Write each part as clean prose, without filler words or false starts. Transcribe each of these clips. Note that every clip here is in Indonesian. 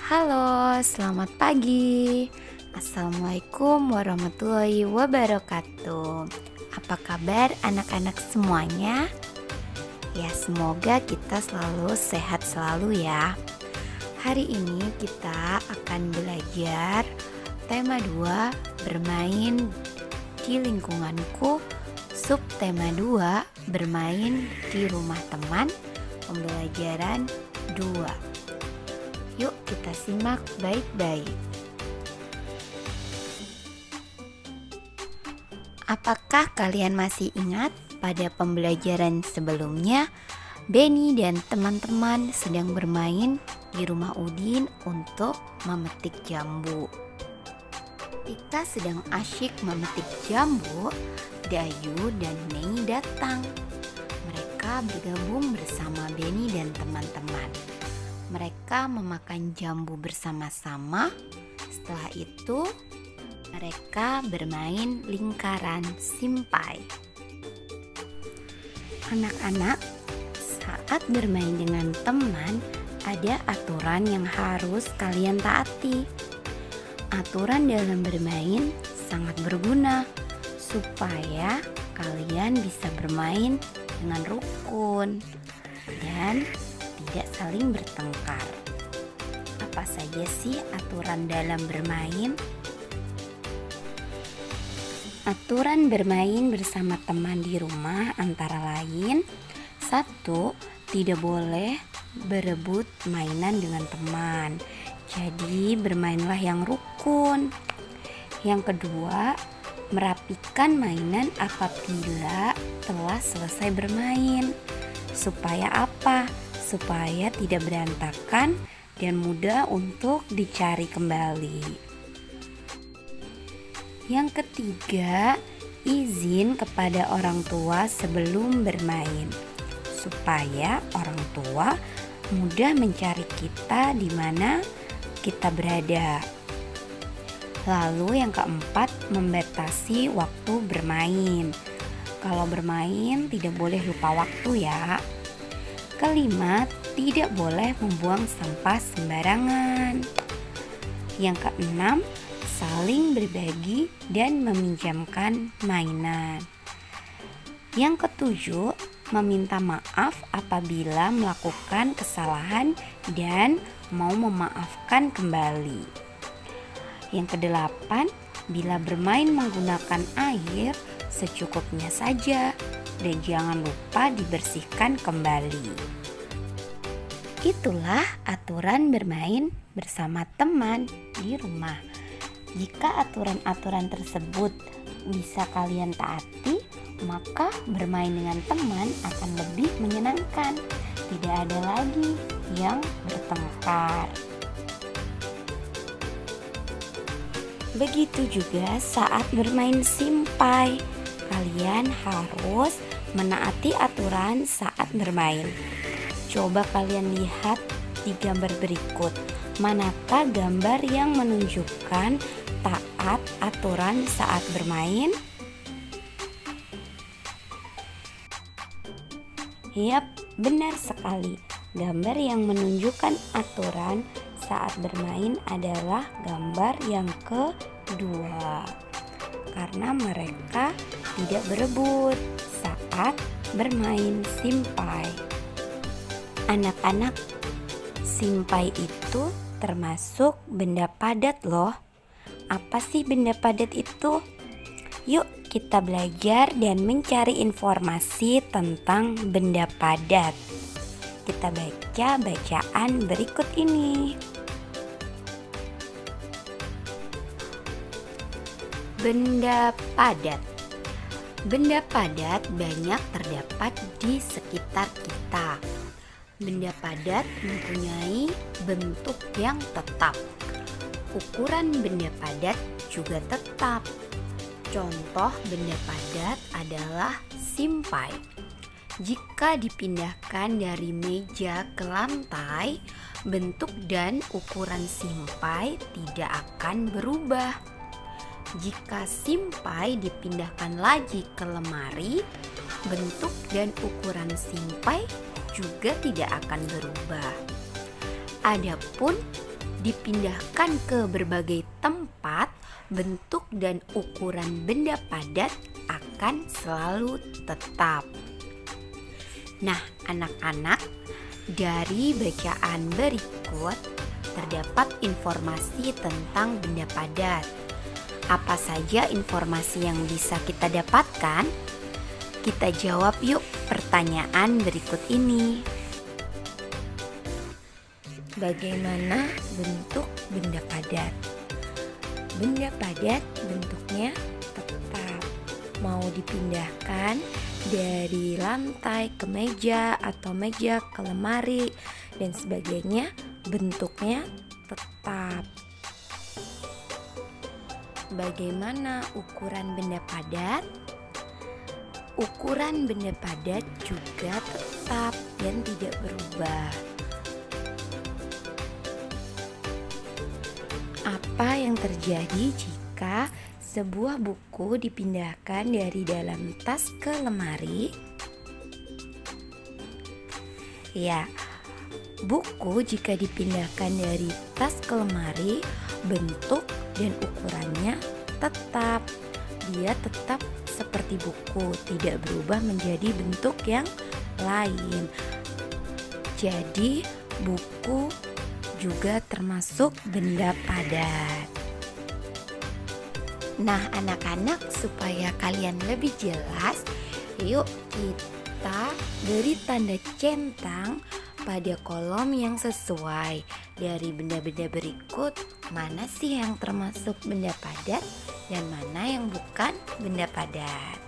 Halo, selamat pagi. Assalamualaikum warahmatullahi wabarakatuh. Apa kabar anak-anak semuanya? Ya, semoga kita selalu sehat selalu ya. Hari ini kita akan belajar tema 2, bermain di lingkunganku. Subtema 2, bermain di rumah teman. Pembelajaran 2. Yuk kita simak baik-baik. Apakah kalian masih ingat pada pembelajaran sebelumnya, Benny dan teman-teman sedang bermain di rumah Udin untuk memetik jambu. Ketika sedang asyik memetik jambu, Dayu dan Mei datang. Mereka bergabung bersama Benny dan teman-teman. Mereka memakan jambu bersama-sama. Setelah itu, mereka bermain lingkaran simpai. Anak-anak, saat bermain dengan teman, ada aturan yang harus kalian taati. Aturan dalam bermain sangat berguna supaya kalian bisa bermain dengan rukun dan tidak saling bertengkar. Apa saja sih aturan dalam bermain? Aturan bermain bersama teman di rumah antara lain: 1. Tidak boleh berebut mainan dengan teman. Jadi bermainlah yang rukun. Yang kedua, merapikan mainan apabila telah selesai bermain. Supaya apa? Supaya tidak berantakan dan mudah untuk dicari kembali. Yang ketiga, izin kepada orang tua sebelum bermain, supaya orang tua mudah mencari kita di mana kita berada. Lalu yang keempat, membatasi waktu bermain. Kalau bermain tidak boleh lupa waktu ya. Kelima, tidak boleh membuang sampah sembarangan. Yang keenam, saling berbagi dan meminjamkan mainan. Yang ketujuh, meminta maaf apabila melakukan kesalahan dan mau memaafkan kembali. Yang kedelapan, bila bermain menggunakan air, secukupnya saja dan jangan lupa dibersihkan kembali. Itulah aturan bermain bersama teman di rumah. Jika aturan-aturan tersebut bisa kalian taati, maka bermain dengan teman akan lebih menyenangkan. Tidak ada lagi yang bertengkar. Begitu juga saat bermain simpai. Kalian harus menaati aturan saat bermain. Coba kalian lihat di gambar berikut. Manakah gambar yang menunjukkan taat aturan saat bermain? Yap, benar sekali. Gambar yang menunjukkan aturan saat bermain adalah gambar yang kedua. Karena mereka tidak berebut saat bermain simpai. Anak-anak, simpai itu termasuk benda padat loh. Apa sih benda padat itu? Yuk kita belajar dan mencari informasi tentang benda padat. Kita baca bacaan berikut ini. Benda padat. Benda padat banyak terdapat di sekitar kita. Benda padat mempunyai bentuk yang tetap. Ukuran benda padat juga tetap. Contoh benda padat adalah simpai. Jika dipindahkan dari meja ke lantai, bentuk dan ukuran simpai tidak akan berubah. Jika simpai dipindahkan lagi ke lemari, bentuk dan ukuran simpai juga tidak akan berubah. Adapun dipindahkan ke berbagai tempat, bentuk dan ukuran benda padat akan selalu tetap. Nah, anak-anak, dari bacaan berikut terdapat informasi tentang benda padat. Apa saja informasi yang bisa kita dapatkan? Kita jawab yuk pertanyaan berikut ini. Bagaimana bentuk benda padat? Benda padat bentuknya tetap, mau dipindahkan dari lantai ke meja atau meja ke lemari dan sebagainya, bentuknya tetap. Bagaimana ukuran benda padat? Ukuran benda padat juga tetap dan tidak berubah. Apa yang terjadi jika sebuah buku dipindahkan dari dalam tas ke lemari? Ya, buku jika dipindahkan dari tas ke lemari, bentuk dan ukurannya tetap. Dia tetap seperti buku, tidak berubah menjadi bentuk yang lain. Jadi, buku juga termasuk benda padat. Nah, anak-anak, supaya kalian lebih jelas, yuk kita beri tanda centang pada kolom yang sesuai. Dari benda-benda berikut, mana sih yang termasuk benda padat dan mana yang bukan benda padat?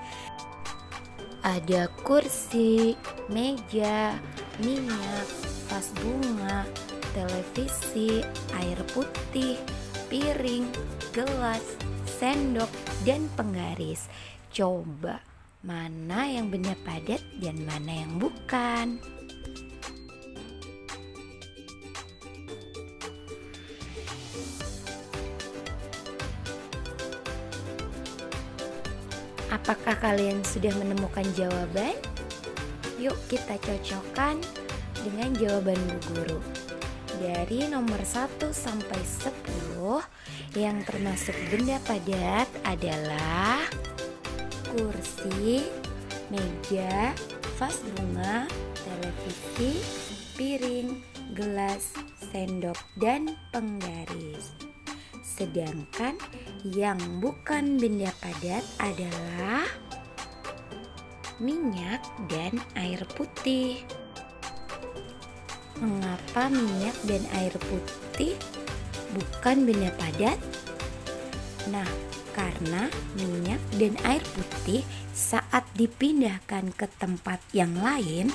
Ada kursi, meja, minyak, vas bunga, televisi, air putih, piring, gelas, sendok, dan penggaris. Coba mana yang benda padat dan mana yang bukan? Apakah kalian sudah menemukan jawaban? Yuk kita cocokkan dengan jawaban Bu Guru. Dari nomor 1 sampai 10 yang termasuk benda padat adalah kursi, meja, vas bunga, televisi, piring, gelas, sendok, dan penggaris. Sedangkan yang bukan benda padat adalah minyak dan air putih. Mengapa minyak dan air putih bukan benda padat? Nah, karena minyak dan air putih saat dipindahkan ke tempat yang lain,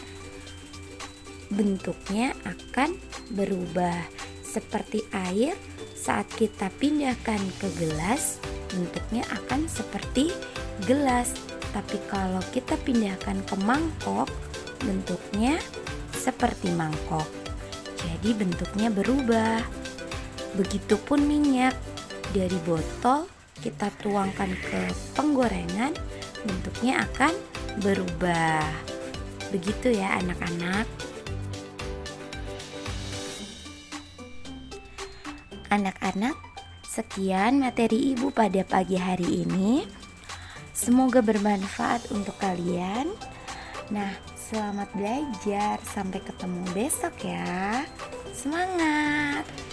bentuknya akan berubah. Seperti air, saat kita pindahkan ke gelas, bentuknya akan seperti gelas. Tapi kalau kita pindahkan ke mangkok, bentuknya seperti mangkok. Jadi bentuknya berubah. Begitupun minyak, dari botol kita tuangkan ke penggorengan, bentuknya akan berubah. Begitu ya anak-anak. Anak-anak, sekian materi Ibu pada pagi hari ini. Semoga bermanfaat untuk kalian. Nah, selamat belajar. Sampai ketemu besok ya. Semangat!